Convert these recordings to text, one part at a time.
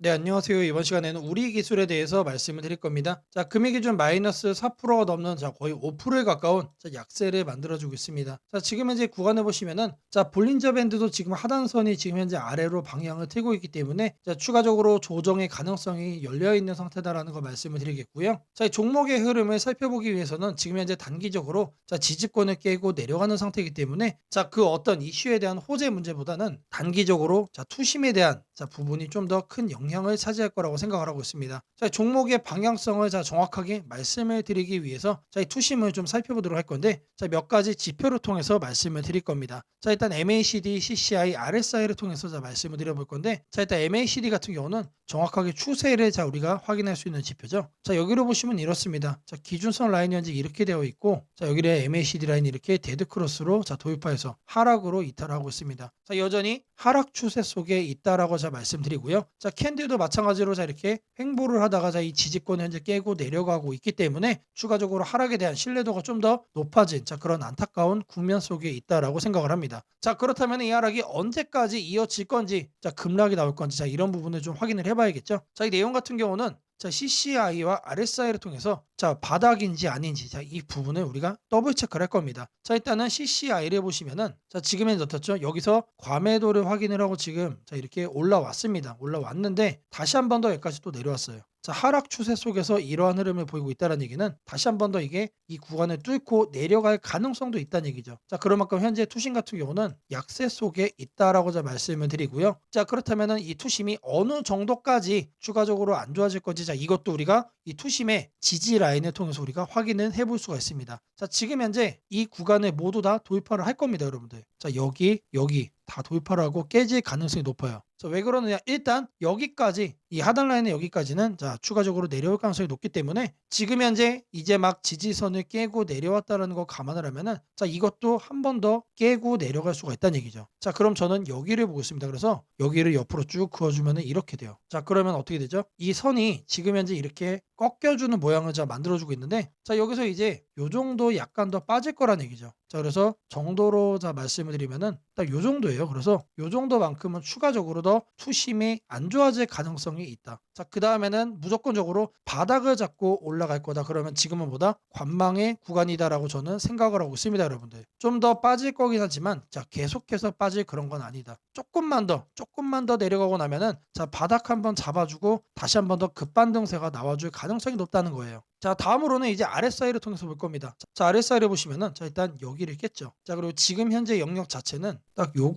네, 안녕하세요. 이번 시간에는 우리 기술에 대해서 말씀을 드릴 겁니다. 자, 금액 기준 마이너스 4%가 넘는 거의 5%에 가까운 약세를 만들어주고 있습니다. 자, 지금 현재 구간을 보시면은 볼린저 밴드도 지금 하단선이 지금 현재 아래로 방향을 틀고 있기 때문에 추가적으로 조정의 가능성이 열려 있는 상태다라는 거 말씀을 드리겠고요. 자, 이 종목의 흐름을 살펴보기 위해서는 지금 현재 단기적으로 지지권을 깨고 내려가는 상태이기 때문에 그 어떤 이슈에 대한 호재 문제보다는 단기적으로 투심에 대한 부분이 좀 더 큰 영향을 차지할 거라고 생각을 하고 있습니다. 자, 종목의 방향성을 정확하게 말씀을 드리기 위해서 이 투심을 좀 살펴보도록 할 건데, 몇 가지 지표를 통해서 말씀을 드릴 겁니다. 자, 일단 MACD, CCI, RSI를 통해서 말씀을 드려볼 건데, 일단 MACD 같은 경우는 정확하게 추세를 우리가 확인할 수 있는 지표죠. 자, 여기로 보시면 이렇습니다. 자, 기준선 라인이 현재 이렇게 되어 있고, 여기를 MACD 라인이 이렇게 데드 크로스로 도입하여서 하락으로 이탈하고 있습니다. 자, 여전히 하락 추세 속에 있다라고 말씀드리고요. 자, 캔들도 마찬가지로 이렇게 횡보를 하다가 이 지지권을 현재 깨고 내려가고 있기 때문에 추가적으로 하락에 대한 신뢰도가 좀 더 높아진 그런 안타까운 국면 속에 있다라고 생각을 합니다. 자, 그렇다면 이 하락이 언제까지 이어질 건지, 급락이 나올 건지, 이런 부분을 좀 확인을 해봐야겠죠. 자, 이 내용 같은 경우는 CCI와 RSI를 통해서 바닥인지 아닌지 이 부분을 우리가 더블 체크를 할 겁니다. 자, 일단은 CCI를 보시면은 지금 현재 어떻죠? 여기서 과매도를 확인을 하고 지금 이렇게 올라왔습니다. 올라왔는데 다시 한 번 더 여기까지 또 내려왔어요. 자, 하락 추세 속에서 이러한 흐름을 보이고 있다는 얘기는 다시 한 번 더 이게 이 구간을 뚫고 내려갈 가능성도 있다는 얘기죠. 자, 그런 만큼 현재 투심 같은 경우는 약세 속에 있다라고 말씀을 드리고요. 자, 그렇다면은 이 투심이 어느 정도까지 추가적으로 안 좋아질 건지, 이것도 우리가 이 투심의 지지 라인을 통해서 우리가 확인을 해볼 수가 있습니다. 자, 지금 현재 이 구간을 모두 다 돌파를 할 겁니다, 여러분들. 자, 여기 다 돌파를 하고 깨질 가능성이 높아요. 왜 그러느냐? 일단 여기까지, 이 하단 라인의 여기까지는 추가적으로 내려올 가능성이 높기 때문에 지금 현재 이제 막 지지선을 깨고 내려왔다는 거 감안을 하면은 이것도 한 번 더 깨고 내려갈 수가 있다는 얘기죠. 자, 그럼 저는 여기를 보고 있습니다. 그래서 여기를 옆으로 쭉 그어주면은 이렇게 돼요. 자, 그러면 어떻게 되죠? 이 선이 지금 현재 이렇게 꺾여주는 모양을 만들어주고 있는데, 여기서 이제 요 정도 약간 더 빠질 거란 얘기죠. 자, 그래서 정도로 말씀을 드리면은 딱 요 정도예요. 그래서 요 정도만큼은 추가적으로 더 투심이 안 좋아질 가능성이 있다. 자, 그 다음에는 무조건적으로 바닥을 잡고 올라갈 거다. 그러면 지금은 보다 관망의 구간이다라고 저는 생각을 하고 있습니다, 여러분들. 좀 더 빠질 거긴 하지만 계속해서 빠질 그런 건 아니다. 조금만 더 내려가고 나면은 바닥 한번 잡아주고 다시 한번 더 급반등세가 나와줄 가능성이 높다는 거예요. 자, 다음으로는 이제 RSI를 통해서 볼 겁니다. 자, RSI를 보시면은 일단 여기를 깼죠. 자, 그리고 지금 현재 영역 자체는 딱 요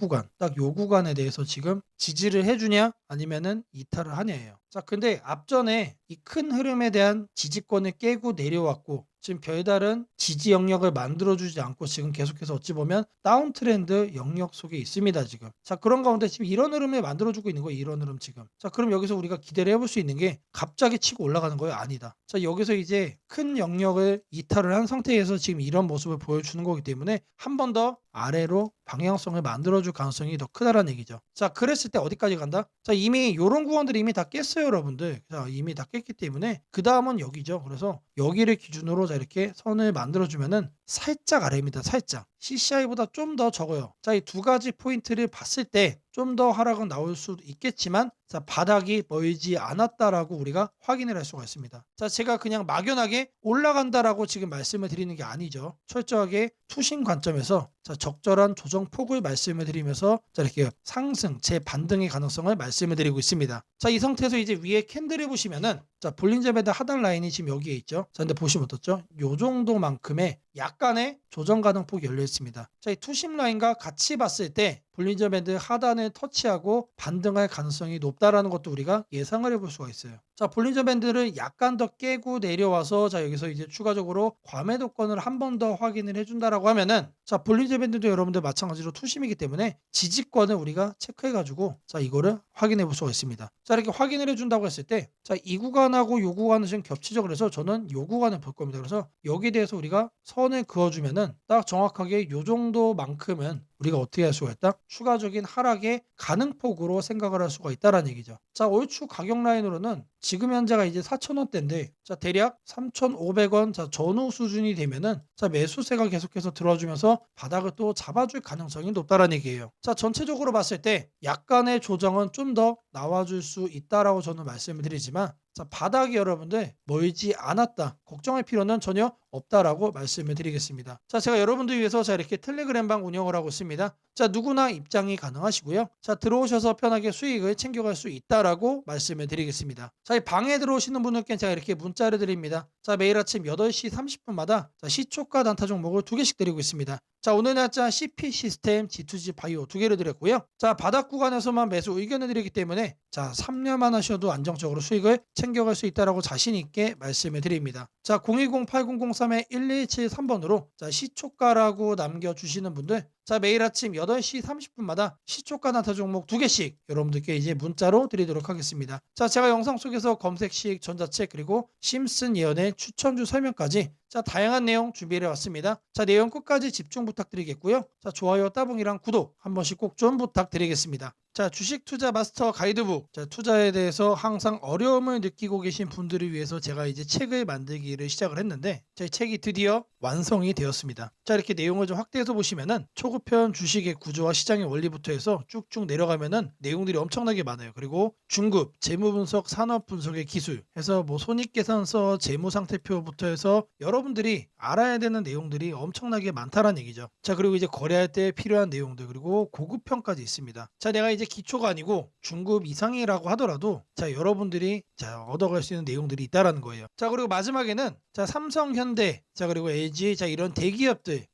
구간에 대해서 지금 지지를 해주냐 아니면은 이탈을 하냐예요. 자, 근데 앞전에 이 큰 흐름에 대한 지지권을 깨고 내려왔고 지금 별다른 지지 영역을 만들어주지 않고 지금 계속해서 어찌 보면 다운 트렌드 영역 속에 있습니다, 지금. 자, 그런 가운데 지금 이런 흐름을 만들어주고 있는 거예요, 이런 흐름 지금. 자, 그럼 여기서 우리가 기대를 해볼 수 있는 게 갑자기 치고 올라가는 거예요? 아니다. 자, 여기서 이제 큰 영역을 이탈을 한 상태에서 지금 이런 모습을 보여주는 거기 때문에 한 번 더 아래로 방향성을 만들어줄 가능성이 더 크다라는 얘기죠. 자, 그랬을 때 어디까지 간다? 자, 이미 이런 구간들이 이미 다 깼어요, 여러분들. 자, 이미 다 깼기 때문에 그 다음은 여기죠. 그래서 여기를 기준으로 이렇게 선을 만들어주면은 살짝 아래입니다. 살짝. CCI보다 좀 더 적어요. 자, 이 두 가지 포인트를 봤을 때 좀 더 하락은 나올 수도 있겠지만, 자, 바닥이 멀지 않았다라고 우리가 확인을 할 수가 있습니다. 자, 제가 그냥 막연하게 올라간다라고 지금 말씀을 드리는 게 아니죠. 철저하게 투신 관점에서 적절한 조정 폭을 말씀을 드리면서 이렇게 상승, 재반등의 가능성을 말씀을 드리고 있습니다. 자, 이 상태에서 이제 위에 캔들을 보시면은 볼린저 밴드 하단 라인이 지금 여기에 있죠. 자, 근데 보시면 어떻죠? 요 정도만큼의 약간의 조정 가능폭이 열려 있습니다. 자, 이 투심 라인과 같이 봤을 때 볼린저 밴드 하단을 터치하고 반등할 가능성이 높다라는 것도 우리가 예상을 해볼 수가 있어요. 자, 볼린저 밴드를 약간 더 깨고 내려와서 여기서 이제 추가적으로 과매도권을 한 번 더 확인을 해준다라고 하면은, 볼린저 밴드도 여러분들 마찬가지로 투심이기 때문에 지지권을 우리가 체크해가지고 이거를 확인해 볼 수가 있습니다. 자, 이렇게 확인을 해준다고 했을 때 이 구간하고 요 구간은 지금 겹치죠. 그래서 저는 요 구간을 볼 겁니다. 그래서 여기에 대해서 우리가 선을 그어주면은 딱 정확하게 요 정도만큼은 우리가 어떻게 할 수가 있다? 추가적인 하락의 가능폭으로 생각을 할 수가 있다라는 얘기죠. 자, 얼추 가격 라인으로는 지금 현재가 이제 4,000원대인데 자, 대략 3,500원 자, 전후 수준이 되면은 자, 매수세가 계속해서 들어주면서 바닥을 또 잡아줄 가능성이 높다라는 얘기예요. 자, 전체적으로 봤을 때 약간의 조정은 좀 더 나와줄 수 있다라고 저는 말씀을 드리지만 자, 바닥이 여러분들 멀지 않았다. 걱정할 필요는 전혀 없다라고 말씀을 드리겠습니다. 자, 제가 여러분들 위해서 자, 이렇게 텔레그램방 운영을 하고 있습니다. 자, 누구나 입장이 가능하시고요. 자, 들어오셔서 편하게 수익을 챙겨갈 수 있다라고 말씀을 드리겠습니다. 자, 이 방에 들어오시는 분들께 제가 이렇게 문자를 드립니다. 자, 매일 아침 8시 30분마다 자, 시초가 단타 종목을 2개씩 드리고 있습니다. 자, 오늘 날짜 CP 시스템, G2G 바이오 2개를 드렸고요. 자, 바닥 구간에서만 매수 의견을 드리기 때문에 자, 3년만 하셔도 안정적으로 수익을 챙겨갈 수 있다라고 자신 있게 말씀을 드립니다. 자, 010-8003-1173번으로 자, 시초가라고 남겨주시는 분들 자, 매일 아침 8시 30분마다 시초가 단타 종목 2개씩 여러분들께 이제 문자로 드리도록 하겠습니다. 자, 제가 영상 속에서 검색식, 전자책 그리고 심슨 예언의 추천주 설명까지 자, 다양한 내용 준비해 왔습니다. 자, 내용 끝까지 집중 부탁드리겠고요. 자, 좋아요, 따봉이랑 구독 한 번씩 꼭 좀 부탁드리겠습니다. 자, 주식 투자 마스터 가이드북. 자, 투자에 대해서 항상 어려움을 느끼고 계신 분들을 위해서 제가 이제 책을 만들기를 시작을 했는데 제 책이 드디어 완성이 되었습니다. 자, 이렇게 내용을 좀 확대해서 보시면은 초급편 주식의 구조와 시장의 원리부터 해서 쭉쭉 내려가면은 내용들이 엄청나게 많아요. 그리고 중급, 재무 분석, 산업 분석의 기술 해서 뭐 손익계산서, 재무 상태표부터 해서 여러분들이 알아야 되는 내용들이 엄청나게 많다라는 얘기죠. 자, 그리고 이제 거래할 때 필요한 내용들 그리고 고급편까지 있습니다. 자, 내가 이제 기초가 아니고 중급 이상이라고 하더라도 자, 여러분들이 자, 얻어갈 수 있는 내용들이 있다라는 거예요. 자, 그리고 마지막에는 자, 삼성, 현대, 자, 그리고 LG, 자, 이런 대기업들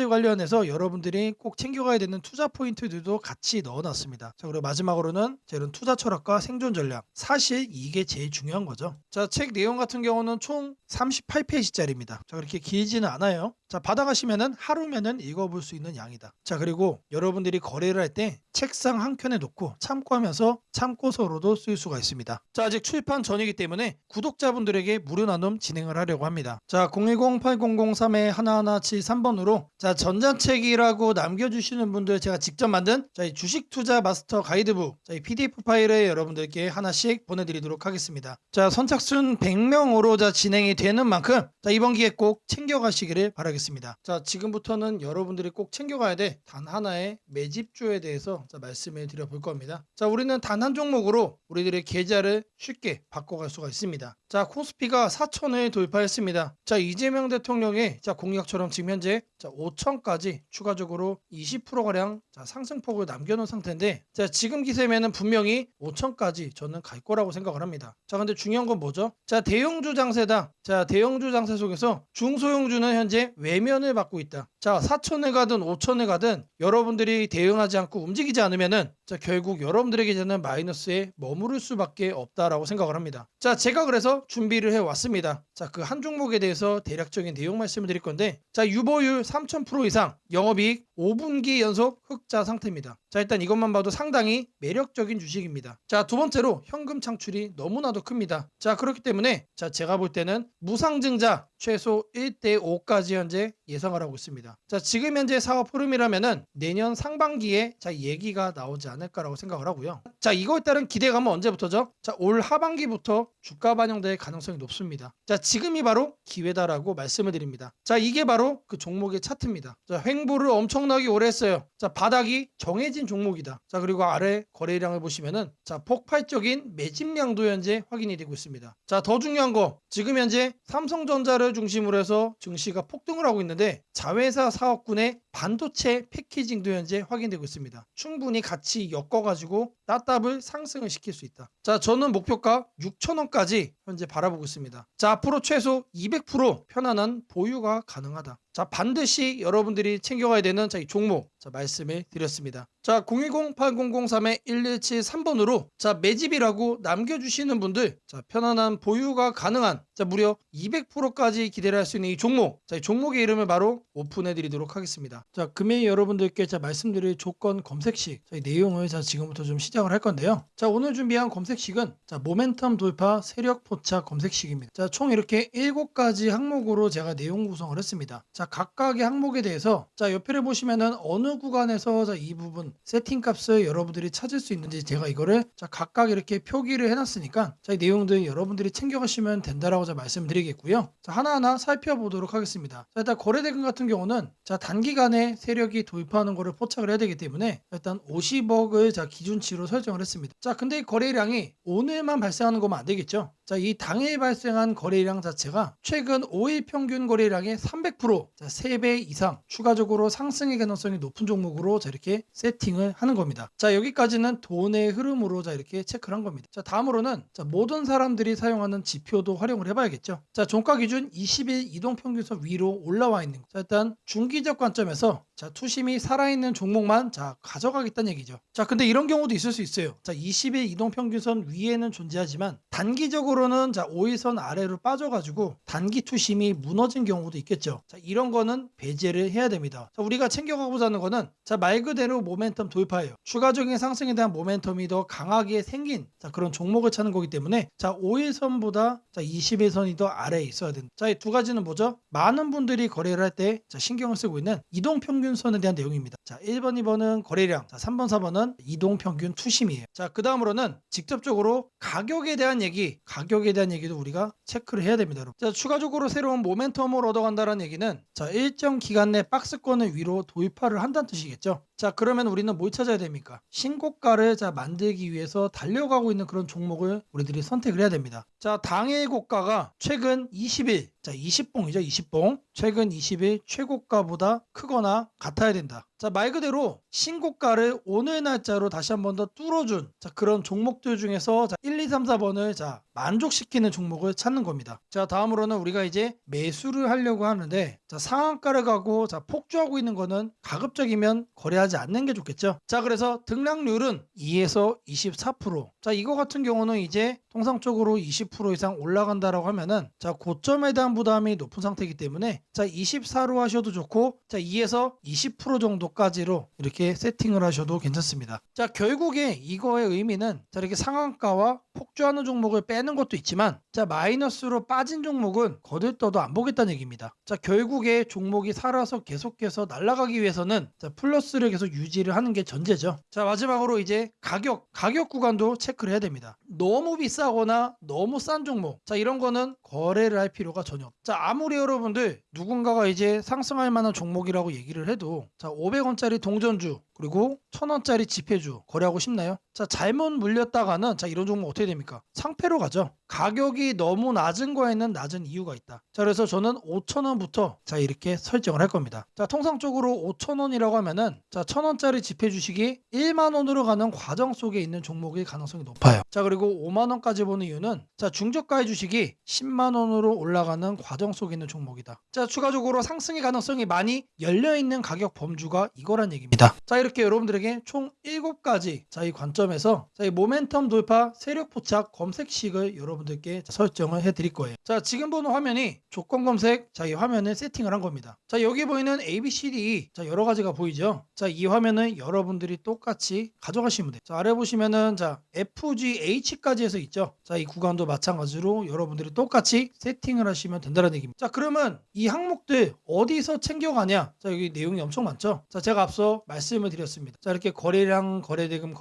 관련해서 여러분들이 꼭 챙겨가야 되는 투자 포인트들도 같이 넣어놨습니다. 자, 그리고 마지막으로는 자, 이런 투자 철학과 생존 전략. 사실 이게 제일 중요한 거죠. 자, 책 내용 같은 경우는 총 38페이지짜리입니다. 자, 그렇게 길지는 않아요. 자, 받아가시면은 하루면은 읽어볼 수 있는 양이다. 자, 그리고 여러분들이 거래를 할 때 책상 한 켠에 놓고 참고하면서 참고서로도 쓸 수가 있습니다. 자, 아직 출판 전이기 때문에 구독자분들에게 무료 나눔 진행을 하려고 합니다. 자, 010-8003-1173번으로 자, 전자책이라고 남겨주시는 분들 제가 직접 만든 자, 이 주식 투자 마스터 가이드북 자, 이 PDF 파일을 여러분들께 하나씩 보내드리도록 하겠습니다. 자, 선착순 100명으로 자, 진행이 되는 만큼 자, 이번 기회 꼭 챙겨가시기를 바라겠습니다. 자, 지금부터는 여러분들이 꼭 챙겨가야 돼 단 하나의 매집주에 대해서 자, 말씀을 드려볼 겁니다. 자, 우리는 단 한 종목으로 우리들의 계좌를 쉽게 바꿔갈 수가 있습니다. 자, 코스피가 4천을 돌파했습니다. 자, 이재명 대통령의 자, 공약처럼 지금 현재 자, 5천까지 추가적으로 20%가량 자, 상승폭을 남겨놓은 상태인데 자, 지금 기세면은 분명히 5천까지 저는 갈 거라고 생각을 합니다. 자, 근데 중요한 건 뭐죠? 자, 대형주 장세다. 자, 대형주 장세 속에서 중소형주는 현재 외면을 받고 있다. 자, 4천을 가든 5천을 가든 여러분들이 대응하지 않고 움직이지 않으면은 자, 결국 여러분들에게는 마이너스에 머무를 수밖에 없다라고 생각을 합니다. 자, 제가 그래서 준비를 해왔습니다. 자, 그 한 종목에 대해서 대략적인 내용 말씀을 드릴 건데 자, 유보율 3000% 이상 영업이익 5분기 연속 흑자 상태입니다. 자, 일단 이것만 봐도 상당히 매력적인 주식입니다. 자, 두 번째로 현금 창출이 너무나도 큽니다. 자, 그렇기 때문에 자, 제가 볼 때는 무상증자 최소 1대5까지 현재 예상을 하고 있습니다. 자, 지금 현재 사업 흐름이라면은 내년 상반기에 자, 얘기가 나오지 않을까라고 생각을 하고요. 자, 이거에 따른 기대감은 언제부터죠? 자, 올 하반기부터 주가 반영될 가능성이 높습니다. 자, 지금이 바로 기회다라고 말씀을 드립니다. 자, 이게 바로 그 종목의 차트입니다. 자, 횡보를 엄청나게 오래 했어요. 자, 바닥이 정해진 종목이다. 자, 그리고 아래 거래량을 보시면은 자, 폭발적인 매집량도 현재 확인이 되고 있습니다. 자, 더 중요한 거 지금 현재 삼성전자를 중심으로 해서 증시가 폭등을 하고 있는데 자회사 사업군의 반도체 패키징도 현재 확인되고 있습니다. 충분히 같이 엮어가지고 따답을 상승을 시킬 수 있다. 자, 저는 목표가 6,000원까지 현재 바라보고 있습니다. 자, 앞으로 최소 200% 편안한 보유가 가능하다. 자, 반드시 여러분들이 챙겨가야 되는 자, 이 종목 자, 말씀을 드렸습니다. 자, 010-8003-1173번으로 자, 매집이라고 남겨주시는 분들 자, 편안한 보유가 가능한 자, 무려 200%까지 기대를 할 수 있는 이 종목 자, 이 종목의 이름을 바로 오픈해 드리도록 하겠습니다. 자, 금일 여러분들께 자, 말씀드릴 조건 검색식 자, 이 내용을 자, 지금부터 좀 시작 시작을 할 건데요. 자, 오늘 준비한 검색식은 자, 모멘텀 돌파 세력 포착 검색식입니다. 자, 총 이렇게 7가지 항목으로 제가 내용 구성을 했습니다. 자, 각각의 항목에 대해서 자, 옆에 보시면은 어느 구간에서 자, 이 부분 세팅 값을 여러분들이 찾을 수 있는지 제가 이거를 자, 각각 이렇게 표기를 해놨으니까 자, 이 내용들 여러분들이 챙겨가시면 된다라고 자, 말씀드리겠고요. 자, 하나하나 살펴보도록 하겠습니다. 자, 일단 거래대금 같은 경우는 자, 단기간에 세력이 돌파하는 거를 포착을 해야 되기 때문에 일단 50억을 자, 기준치로 설정을 했습니다. 자, 근데 이 거래량이 오늘만 발생하는 거면 안 되겠죠. 자, 이 당일 발생한 거래량 자체가 최근 5일 평균 거래량의 300%, 자, 3배 이상 추가적으로 상승의 가능성이 높은 종목으로 자, 이렇게 세팅을 하는 겁니다. 자, 여기까지는 돈의 흐름으로 자, 이렇게 체크를 한 겁니다. 자, 다음으로는 자, 모든 사람들이 사용하는 지표도 활용을 해봐야겠죠. 자, 종가 기준 20일 이동 평균선 위로 올라와 있는 거. 자, 일단 중기적 관점에서 자, 투심이 살아있는 종목만 자, 가져가겠다는 얘기죠. 자, 근데 이런 경우도 있을 수 있어요. 자, 20일 이동 평균선 위에는 존재하지만 단기적으로는 자, 5일선 아래로 빠져가지고 단기 투심이 무너진 경우도 있겠죠. 자, 이런 거는 배제를 해야 됩니다. 자, 우리가 챙겨가고자 하는 거는 자, 말 그대로 모멘텀 돌파예요. 추가적인 상승에 대한 모멘텀이 더 강하게 생긴 자, 그런 종목을 찾는 거기 때문에 자, 5일선보다 자, 20일선이 더 아래에 있어야 된다. 자, 이 두 가지는 뭐죠? 많은 분들이 거래를 할 때 신경을 쓰고 있는 이동평균선에 대한 내용입니다. 자, 1번, 2번은 거래량, 자, 3번, 4번은 이동평균 투심이에요. 자, 그 다음으로는 직접적으로 가격에 대한 얘기도 우리가 체크를 해야 됩니다. 여러분. 자, 추가적으로 새로운 모멘텀을 얻어간다는 얘기는 자, 일정 기간 내 박스권을 위로 돌파를 한다는 뜻이겠죠. 자, 그러면 우리는 뭘 찾아야 됩니까? 신고가를 자, 만들기 위해서 달려가고 있는 그런 종목을 우리들이 선택을 해야 됩니다. 자, 당일 고가가 최근 20일, 자, 20봉이죠, 20봉. 최근 20일 최고가보다 크거나 같아야 된다. 자, 말 그대로 신고가를 오늘 날짜로 다시 한 번 더 뚫어준 자, 그런 종목들 중에서 자, 1, 2, 3, 4번을 자, 만족시키는 종목을 찾는 겁니다. 자, 다음으로는 우리가 이제 매수를 하려고 하는데 자, 상한가를 가고 자, 폭주하고 있는 거는 가급적이면 거래하지 않는 게 좋겠죠. 자, 그래서 등락률은 2에서 24%. 자, 이거 같은 경우는 이제 통상적으로 20% 이상 올라간다라고 하면은 자, 고점에 대한 부담이 높은 상태이기 때문에 자, 24로 하셔도 좋고 자, 2에서 20% 정도까지로 이렇게 세팅을 하셔도 괜찮습니다. 자, 결국에 이거의 의미는 자, 이렇게 상한가와 폭주하는 종목을 빼는 것도 있지만 자, 마이너스로 빠진 종목은 거들떠도 안 보겠다는 얘기입니다. 자, 결국에 종목이 살아서 계속해서 날아가기 위해서는 자, 플러스를 계속 유지를 하는 게 전제죠. 자, 마지막으로 이제 가격 구간도 체크를 해야 됩니다. 너무 비싸거나 너무 싼 종목 자, 이런 거는 거래를 할 필요가 전혀 없죠. 자, 아무리 여러분들 누군가가 이제 상승할 만한 종목이라고 얘기를 해도 자, 500원짜리 동전주 그리고 1000원짜리 지폐주 거래하고 싶나요? 자, 잘못 물렸다가는 자, 이런 종목 어떻게 됩니까? 상패로 가죠. 가격이 너무 낮은 거에는 낮은 이유가 있다. 자, 그래서 저는 5,000원부터 자, 이렇게 설정을 할 겁니다. 자, 통상적으로 5,000원이라고 하면은 자, 1000원짜리 지폐 주식이 1만 원으로 가는 과정 속에 있는 종목일 가능성이 높아요. 자, 그리고 5만 원까지 보는 이유는 자, 중저가의 주식이 10만 원으로 올라가는 과정 속에 있는 종목이다. 자, 추가적으로 상승의 가능성이 많이 열려 있는 가격 범주가 이거란 얘기입니다. 자, 이렇게 여러분들에게 총 7가지 자, 이 관점에서 자, 이 모멘텀 돌파 세력 포착 검색식을 여러분들께 설정을 해 드릴 거예요. 자, 지금 보는 화면이 조건 검색 자, 이 화면을 세팅을 한 겁니다. 자, 여기 보이는 ABCD 자, 여러 가지가 보이죠. 자, 이 화면은 여러분들이 똑같이 가져가시면 돼요. 자, 아래 보시면은 자, FGH까지 해서 있죠. 자, 이 구간도 마찬가지로 여러분들이 똑같이 세팅을 하시면 된다는 얘기입니다. 자, 그러면 이 항목들 어디서 챙겨가냐? 자, 여기 내용이 엄청 많죠. 자, 제가 앞서 말씀을 드렸습니다. 자, 이렇게 거래량, 거래대금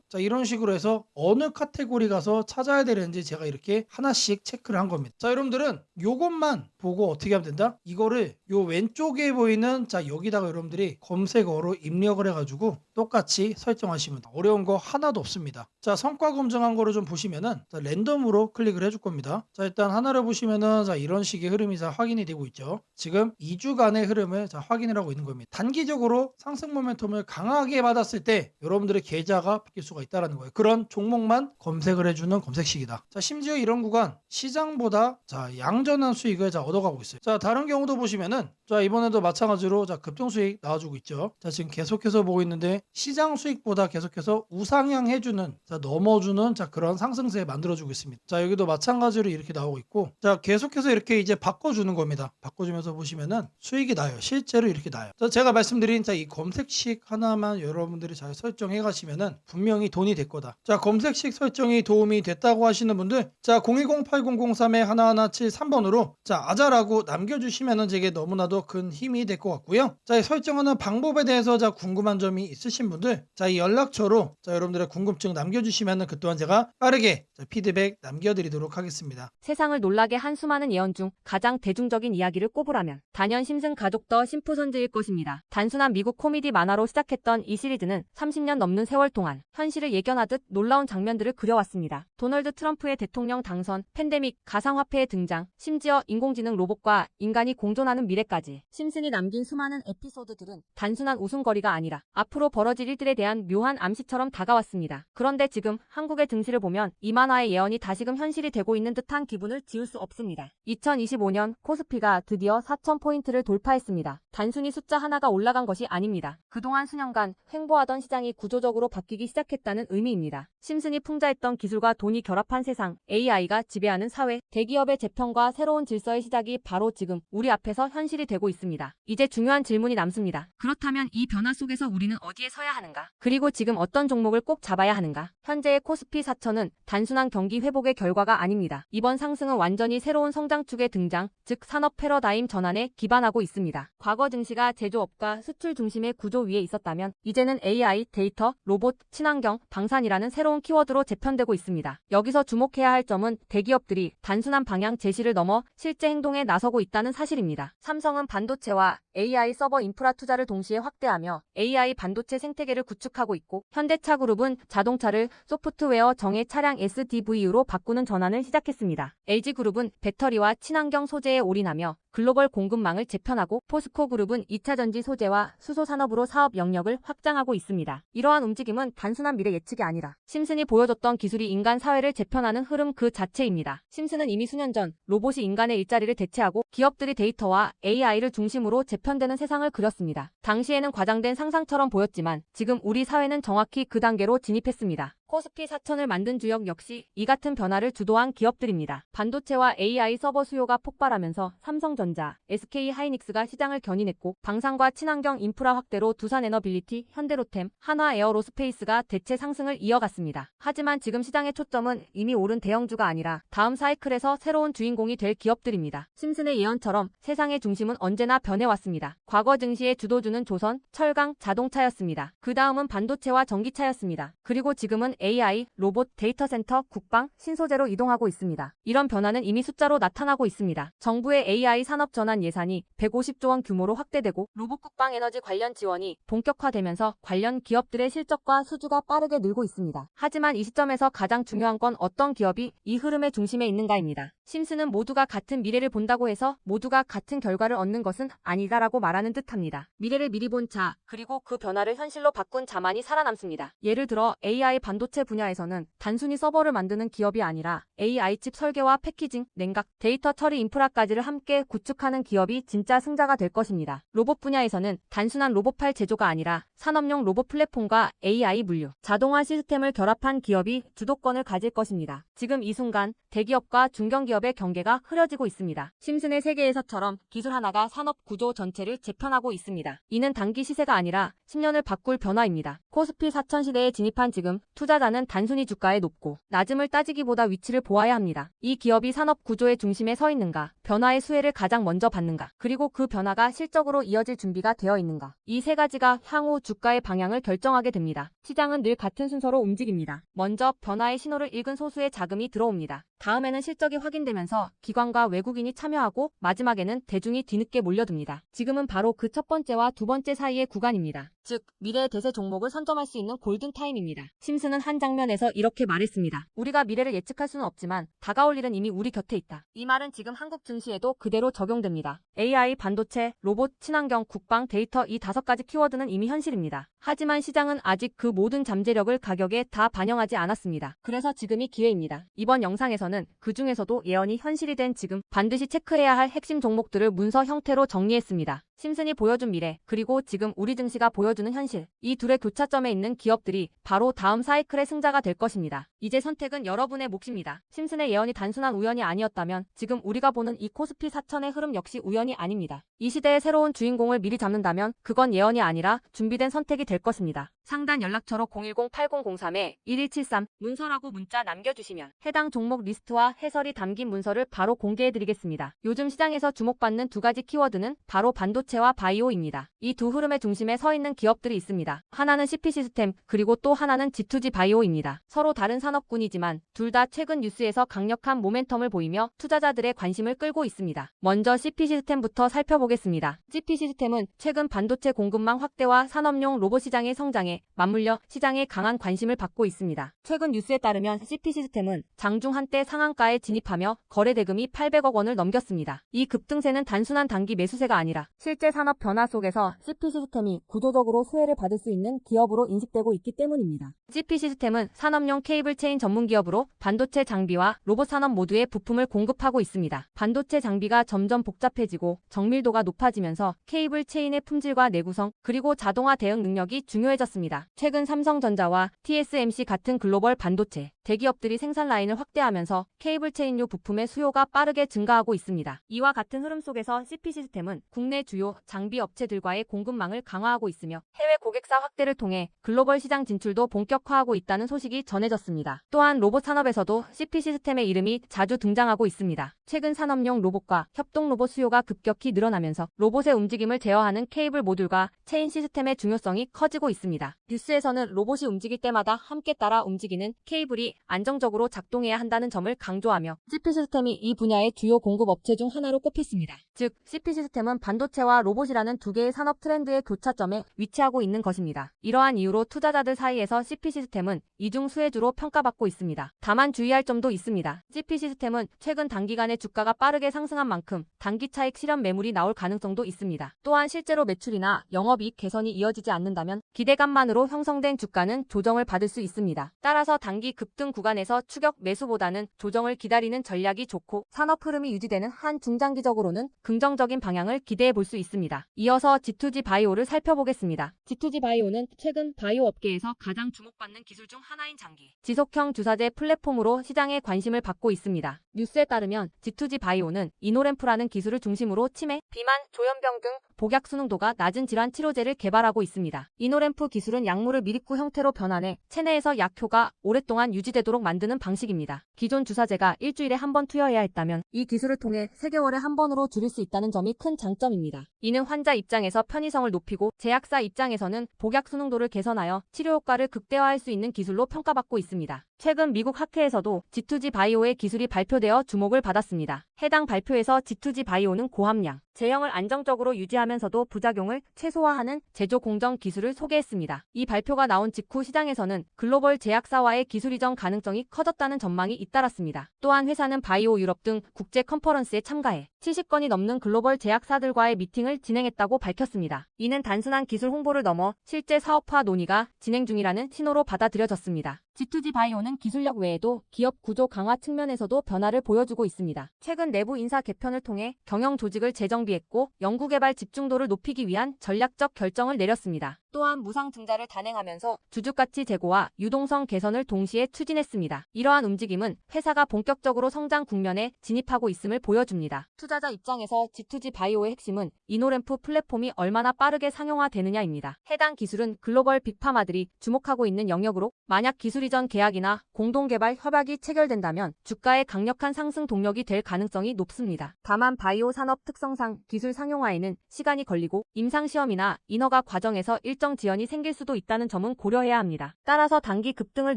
자, 이런 식으로 해서 어느 카테고리 가서 찾아야 되는지 제가 이렇게 하나씩 체크를 한 겁니다. 자, 여러분들은 요것만 보고 어떻게 하면 된다? 이거를 요 왼쪽에 보이는 자, 여기다가 여러분들이 검색어로 입력을 해가지고 똑같이 설정하시면 돼요. 어려운 거 하나도 없습니다. 자, 성과 검증한 거를 좀 보시면은 자, 랜덤으로 클릭을 해줄 겁니다. 자, 일단 하나를 보시면은 자, 이런 식의 흐름이 자, 확인이 되고 있죠. 지금 2주간의 흐름을 자, 확인을 하고 있는 겁니다. 단기적으로 상승 모멘텀을 강하게 받았을 때 여러분들의 계좌가 바뀔 수가 있다는 거예요. 그런 종목만 검색을 해주는 검색식이다. 자, 심지어 이런 구간 시장보다 자, 양전한 수익을 자, 얻어가고 있어요. 자, 다른 경우도 보시면은 자, 이번에도 마찬가지로 자, 급등 수익 나와주고 있죠. 자, 지금 계속해서 보고 있는데 시장 수익보다 계속해서 우상향 해주는 자, 넘어주는 자, 그런 상승세 만들어주고 있습니다. 자, 여기도 마찬가지로 이렇게 나오고 있고 자, 계속해서 이렇게 이제 바꿔주는 겁니다. 바꿔주면서 보시면은 수익이 나요. 실제로 이렇게 나요. 자, 제가 말씀드린 자, 이 검색식 하나만 여러분들이 잘 설정해 가시면은 분명히 돈이 될 거다. 자, 검색식 설정이 도움이 됐다고 하시는 분들, 자, 010-8003-1173번으로 자, 아자라고 남겨주시면은 제게 너무나도 큰 힘이 될 것 같고요. 자, 이 설정하는 방법에 대해서 자, 궁금한 점이 있으신 분들, 자, 이 연락처로 자, 여러분들의 궁금증 남겨주시면은 그 또한 제가 빠르게 자, 피드백 남겨드리도록 하겠습니다. 세상을 놀라게 한 수많은 예언 중 가장 대중적인 이야기를 꼽으라면 단연 심슨 가족 더 심프선즈일 것입니다. 단순한 미국 코미디 만화로 시작했던 이 시리즈는 30년 넘는 세월 동안 현실을 예견하듯 놀라운 장면들을 그려왔습니다. 도널드 트럼프의 대통령 당선, 팬데믹, 가상화폐의 등장, 심지어 인공지능 로봇과 인간이 공존하는 미래까지 심슨이 남긴 수많은 에피소드들은 단순한 웃음거리가 아니라 앞으로 벌어질 일들에 대한 묘한 암시처럼 다가왔습니다. 그런데 지금 한국의 등실을 보면 이 만화의 예언이 다시금 현실이 되고 있는 듯한 기분을 지울 수 없습니다. 2025년 코스피가 드디어 4,000포인트를 돌파했습니다. 단순히 숫자 하나가 올라간 것이 아닙니다. 그동안 수년간 횡보하던 시장이 구조적으로 바뀌기 시작했다는 의미입니다. 심슨이 풍자했던 기술과 돈이 결합한 세상, AI가 지배하는 사회, 대기업의 재편과 새로운 질서의 시작이 바로 지금 우리 앞에서 현실이 되고 있습니다. 이제 중요한 질문이 남습니다. 그렇다면 이 변화 속에서 우리는 어디에 서야 하는가? 그리고 지금 어떤 종목을 꼭 잡아야 하는가? 현재의 코스피 4천은 단순한 경기 회복의 결과가 아닙니다. 이번 상승은 완전히 새로운 성장축의 등장, 즉 산업 패러다임 전환에 기반하고 있습니다. 과거 증시가 제조업과 수출 중심의 구조 위에 있었다면 이제는 AI, 데이터, 로봇, 친환경, 방산이라는 새로운 키워드로 재편되고 있습니다. 여기서 주목해야 할 점은 대기업들이 단순한 방향 제시를 넘어 실제 행동에 나서고 있다는 사실입니다. 삼성은 반도체와 AI 서버 인프라 투자를 동시에 확대하며 AI 반도체 생태계를 구축하고 있고, 현대차 그룹은 자동차를 소프트웨어 정예 차량 SDV로 바꾸는 전환을 시작했습니다. LG그룹은 배터리와 친환경 소재에 올인하며 글로벌 공급망을 재편하고, 포스코 그룹은 2차 전지 소재와 수소 산업으로 사업 영역을 확장하고 있습니다. 이러한 움직임은 단순한 미래 예측이 아니라 심슨이 보여줬던 기술이 인간 사회를 재편하는 흐름 그 자체입니다. 심슨은 이미 수년 전 로봇이 인간의 일자리를 대체하고 기업들이 데이터와 AI를 중심으로 재편되는 세상을 그렸습니다. 당시에는 과장된 상상처럼 보였지만 지금 우리 사회는 정확히 그 단계로 진입했습니다. 코스피 4천을 만든 주역 역시 이 같은 변화를 주도한 기업들입니다. 반도체와 AI 서버 수요가 폭발하면서 삼성전자, SK하이닉스가 시장을 견인했고, 방산과 친환경 인프라 확대로 두산에너빌리티, 현대로템, 한화에어로스페이스가 대체 상승을 이어갔습니다. 하지만 지금 시장의 초점은 이미 오른 대형주가 아니라 다음 사이클에서 새로운 주인공이 될 기업들입니다. 심슨의 예언처럼 세상의 중심은 언제나 변해왔습니다. 과거 증시의 주도주는 조선, 철강, 자동차였습니다. 그 다음은 반도체와 전기차였습니다. 그리고 지금은 AI, 로봇, 데이터 센터, 국방, 신소재로 이동하고 있습니다. 이런 변화는 이미 숫자로 나타나고 있습니다. 정부의 AI 산업 전환 예산이 150조 원 규모로 확대되고, 로봇 국방 에너지 관련 지원이 본격화되면서 관련 기업들의 실적과 수주가 빠르게 늘고 있습니다. 하지만 이 시점에서 가장 중요한 건 어떤 기업이 이 흐름의 중심에 있는가입니다. 심슨은 모두가 같은 미래를 본다고 해서 모두가 같은 결과를 얻는 것은 아니다라고 말하는 듯합니다. 미래를 미리 본 자, 그리고 그 변화를 현실로 바꾼 자만이 살아남습니다. 예를 들어 AI 반도체 분야에서는 단순히 서버를 만드는 기업이 아니라 AI 칩 설계와 패키징, 냉각, 데이터 처리 인프라까지를 함께 구축하는 기업이 진짜 승자가 될 것입니다. 로봇 분야에서는 단순한 로봇팔 제조가 아니라 산업용 로봇 플랫폼과 AI 물류, 자동화 시스템을 결합한 기업이 주도권을 가질 것입니다. 지금 이 순간 대기업과 중견기업의 경계가 흐려지고 있습니다. 심슨의 세계에서처럼 기술 하나가 산업 구조 전체를 재편하고 있습니다. 이는 단기 시세가 아니라 10년을 바꿀 변화입니다. 코스피 4천 시대에 진입한 지금 투자자는 단순히 주가의 높고 낮음을 따지기보다 위치를 보아야 합니다. 이 기업이 산업 구조의 중심에 서 있는가, 변화의 수혜를 가장 먼저 받는가, 그리고 그 변화가 실적으로 이어질 준비가 되어 있는가. 이 세 가지가 향후 주가의 방향을 결정하게 됩니다. 시장은 늘 같은 순서로 움직입니다. 먼저 변화의 신호를 읽은 소수의 자금이 들어옵니다. 다음에는 실적이 확인되면서 기관과 외국인이 참여하고, 마지막에는 대중이 뒤늦게 몰려듭니다. 지금은 바로 그 첫 번째와 두 번째 사이의 구간입니다. 즉, 미래의 대세 종목을 선점할 수 있는 골든타임입니다. 심슨은 한 장면에서 이렇게 말했습니다. 우리가 미래를 예측할 수는 없지만 다가올 일은 이미 우리 곁에 있다. 이 말은 지금 한국 증시에도 그대로 적용됩니다. AI, 반도체, 로봇, 친환경, 국방, 데이터 이 5가지 키워드는 이미 현실입니다. 하지만 시장은 아직 그 모든 잠재력을 가격에 다 반영하지 않았습니다. 그래서 지금이 기회입니다. 이번 영상에서는 그 중에서도 예언이 현실이 된 지금 반드시 체크해야 할 핵심 종목들을 문서 형태로 정리했습니다. 심슨이 보여준 미래, 그리고 지금 우리 증시가 보여주는 현실, 이 둘의 교차점에 있는 기업들이 바로 다음 사이클의 미라클의 승자가 될 것입니다. 이제 선택은 여러분의 몫입니다. 심슨의 예언이 단순한 우연이 아니었다면 지금 우리가 보는 이 코스피 4천의 흐름 역시 우연이 아닙니다. 이 시대의 새로운 주인공을 미리 잡는다면 그건 예언이 아니라 준비된 선택이 될 것입니다. 상단 연락처로 010-8003-1173 문서라고 문자 남겨주시면 해당 종목 리스트와 해설이 담긴 문서를 바로 공개해드리겠습니다. 요즘 시장에서 주목받는 두 가지 키워드는 바로 반도체와 바이오입니다. 이 두 흐름의 중심에 서 있는 기업들이 있습니다. 하나는 CP시스템 그리고 또 하나는 G2G 바이오입니다. 서로 다른 산업군이지만 둘 다 최근 뉴스에서 강력한 모멘텀을 보이며 투자자들의 관심을 끌고 있습니다. 먼저 CP시스템부터 살펴보겠습니다. CP시스템은 최근 반도체 공급망 확대와 산업용 로봇 시장의 성장에 맞물려 시장에 강한 관심을 받고 있습니다. 최근 뉴스에 따르면 CP시스템은 장중 한때 상한가에 진입하며 거래 대금이 800억 원을 넘겼습니다. 이 급등세는 단순한 단기 매수세가 아니라 실제 산업 변화 속에서 CP시스템이 구조적으로 수혜를 받을 수 있는 기업으로 인식되고 있기 때문입니다. CP시스템은 산업용 케이블 체인 전문 기업으로 반도체 장비와 로봇 산업 모두의 부품을 공급하고 있습니다. 반도체 장비가 점점 복잡해지고 정밀도가 높아지면서 케이블 체인의 품질과 내구성 그리고 자동화 대응 능력이 중요해졌습니다. 최근 삼성전자와 TSMC 같은 글로벌 반도체 대기업들이 생산 라인을 확대하면서 케이블 체인류 부품의 수요가 빠르게 증가하고 있습니다. 이와 같은 흐름 속에서 CP시스템은 국내 주요 장비 업체들과의 공급망을 강화하고 있으며 해외 고객사 확대를 통해 글로벌 시장 진출도 본격화하고 있다는 소식이 전해졌습니다. 또한 로봇 산업에서도 CP시스템의 이름이 자주 등장하고 있습니다. 최근 산업용 로봇과 협동 로봇 수요가 급격히 늘어나면서 로봇의 움직임을 제어하는 케이블 모듈과 체인 시스템의 중요성이 커지고 있습니다. 뉴스에서는 로봇이 움직일 때마다 함께 따라 움직이는 케이블이 안정적으로 작동해야 한다는 점을 강조하며 CP시스템이 이 분야의 주요 공급 업체 중 하나로 꼽혔습니다. 즉, CP시스템은 반도체와 로봇이라는 두 개의 산업 트렌드의 교차점에 위치하고 있는 것입니다. 이러한 이유로 투자자들 사이에서 CP시스템은 이중 수혜주로 평가받고 있습니다. 다만 주의할 점도 있습니다. CP시스템은 최근 단기간에 주가가 빠르게 상승한 만큼 단기 차익 실현 매물이 나올 가능성도 있습니다. 또한 실제로 매출이나 영업이익 개선이 이어지지 않는다면 기대감만으로 형성된 주가는 조정을 받을 수 있습니다. 따라서 단기 급등 구간에서 추격 매수보다는 조정을 기다리는 전략이 좋고 산업 흐름이 유지되는 한 중장기적으로는 긍정적인 방향을 기대해 볼 수 있습니다. 이어서 G2G 바이오를 살펴보겠습니다. G2G 바이오는 최근 바이오 업계에서 가장 주목받는 기술 중 하나인 장기 지속형 주사제 플랫폼으로 시장에 관심을 받고 있습니다. 뉴스에 따르면 G2G 바이오는 이노램프라는 기술을 중심으로 치매, 비만, 조현병 등 복약 수능도가 낮은 질환 치료제를 개발하고 있습니다. 이노램프 기술은 약물을 미립구 형태로 변환해 체내에서 약효가 오랫동안 유지되도록 만드는 방식입니다. 기존 주사제가 일주일에 한 번 투여해야 했다면 이 기술을 통해 3개월에 한 번으로 줄일 수 있다는 점이 큰 장점입니다. 이는 환자 입장에서 편의성을 높이고 제약사 입장에서는 복약 수능도를 개선하여 치료 효과를 극대화할 수 있는 기술로 평가받고 있습니다. 최근 미국 학회에서도 G2G 바이오의 기술이 발표되어 주목을 받았습니다. 해당 발표에서 G2G 바이오는 고함량, 제형을 안정적으로 유지하면서도 부작용을 최소화하는 제조 공정 기술을 소개했습니다. 이 발표가 나온 직후 시장에서는 글로벌 제약사와의 기술 이전 가능성이 커졌다는 전망이 잇따랐습니다. 또한 회사는 바이오 유럽 등 국제 컨퍼런스에 참가해 70건이 넘는 글로벌 제약사들과의 미팅을 진행했다고 밝혔습니다. 이는 단순한 기술 홍보를 넘어 실제 사업화 논의가 진행 중이라는 신호로 받아들여졌습니다. G2G 바이오는 기술력 외에도 기업 구조 강화 측면에서도 변화를 보여주고 있습니다. 최근 내부 인사 개편을 통해 경영 조직을 재정비했고 연구개발 집중도를 높이기 위한 전략적 결정을 내렸습니다. 또한 무상 증자를 단행하면서 주주가치 제고와 유동성 개선을 동시에 추진했습니다. 이러한 움직임은 회사가 본격적으로 성장 국면에 진입하고 있음을 보여줍니다. 투자자 입장에서 G2G 바이오의 핵심은 이노램프 플랫폼이 얼마나 빠르게 상용화되느냐입니다. 해당 기술은 글로벌 빅파마들이 주목하고 있는 영역으로 만약 기술 이전 계약이나 공동개발 협약이 체결된다면 주가의 강력한 상승 동력이 될 가능성이 높습니다. 다만 바이오 산업 특성상 기술 상용화에는 시간이 걸리고 임상시험이나 인허가 과정에서 일정 지연이 생길 수도 있다는 점은 고려해야 합니다. 따라서 단기 급등을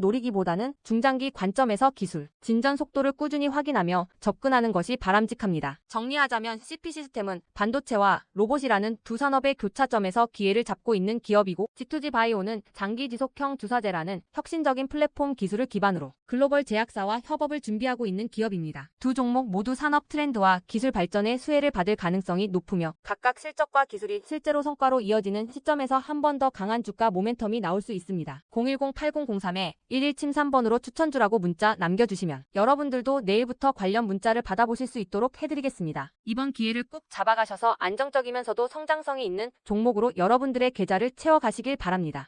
노리기보다는 중장기 관점에서 기술, 진전 속도를 꾸준히 확인하며 접근하는 것이 바람직합니다. 정리하자면 CP시스템은 반도체와 로봇이라는 두 산업의 교차점에서 기회를 잡고 있는 기업이고 G2G 바이오는 장기 지속형 주사제라는 혁신적인 플랫폼 기술을 기반으로 글로벌 제약사와 협업을 준비하고 있는 기업입니다. 두 종목 모두 산업 트렌드와 기술 발전의 수혜를 받을 가능성이 높으며 각각 실적과 기술이 실제로 성과로 이어지는 시점에서 한 번 더 강한 주가 모멘텀이 나올 수 있습니다. 010-8003-1173번으로 추천주라고 문자 남겨주시면 여러분들도 내일부터 관련 문자를 받아보실 수 있도록 해드리겠습니다. 이번 기회를 꼭 잡아가셔서 안정적이면서도 성장성이 있는 종목으로 여러분들의 계좌를 채워가시길 바랍니다.